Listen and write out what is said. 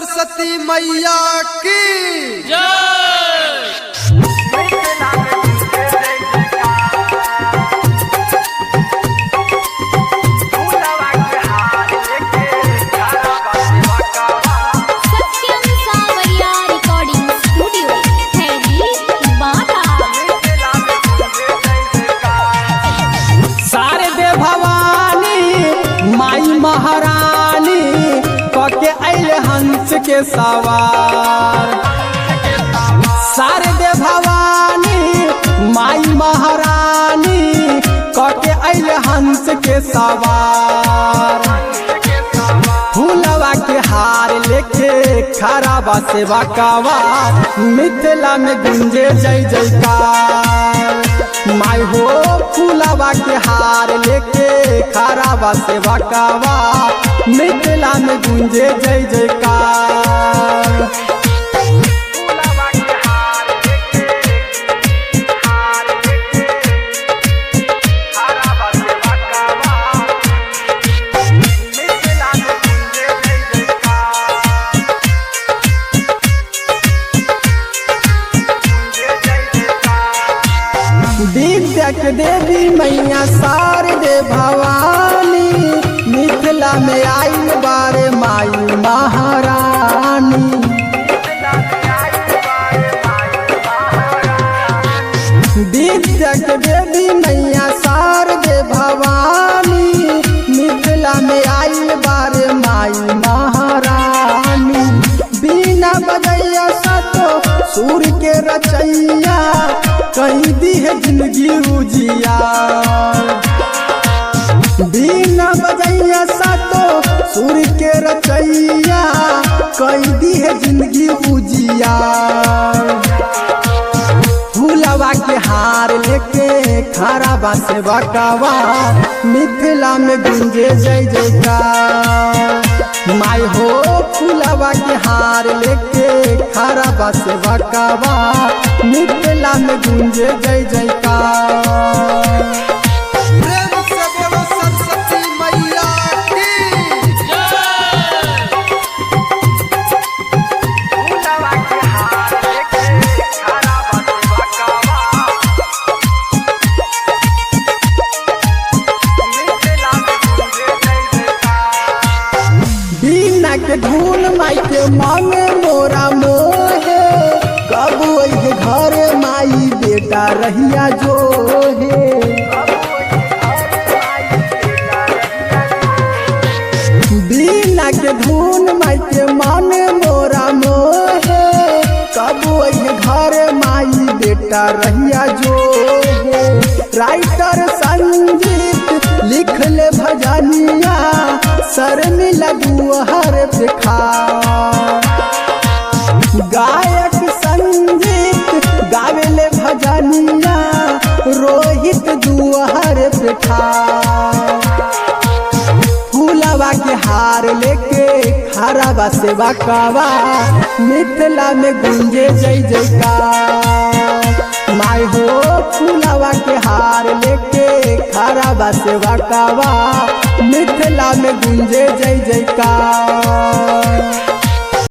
सरस्वती मैया की जय। महारानी कके अइले हंस के सवार शारदे भवानी माई महारानी कके अइले हंस के सवार फूलवा के हार लेके खड़ा बा सेवा कवार मिथिला में गुंजे जय जयकार माई हो फूलवा के हार लेके खड़ा बा सेवा कवार मिथिला में गुंजे जय जयकार विद्या के देवी मैया शारदे भवानी मिथिला में आई बारे माई महारानी विद्या के देवी मैया शारदे भवानी मिथिला में आई बारे माई महारानी बिना बजैया सतो सूर्य के रचैया कहीं दी है जिंदगी उजिया बिना बजैया सातो सूर्य के रचैया कहीं दी है जिंदगी उजिया फूलवा के हार लेके खड़ा बा सेवा कवार मिथिला में गुंजे जय जयकार माई हो फूलवा के हार लेके खड़ा बा सेवा कवार मिथिला में गुंजे जय जयकार प्रेम से बोलो सरस्वती मैया की बिना के धूल माई के मांगे मोरा मोहे कब वही घर माई बेटा रहिया जो है बिना के धूल माई के मांगे मोरा मोहे कब वही घर माई बेटा रहिया जो है राइटर संगीत लिख ले भजनिया सर मिला दुहर दिखा गायक संगीत गावेले भजनिया रोहित दुहर दिखा फूलवा के हार लेके खड़ा बा सेवा कवार मिथिला में गुंजे जय जयकार माई हो फूलवा के हार लेके खड़ा बा सेवा कवार मिथिला में गुंजे जय जयकार।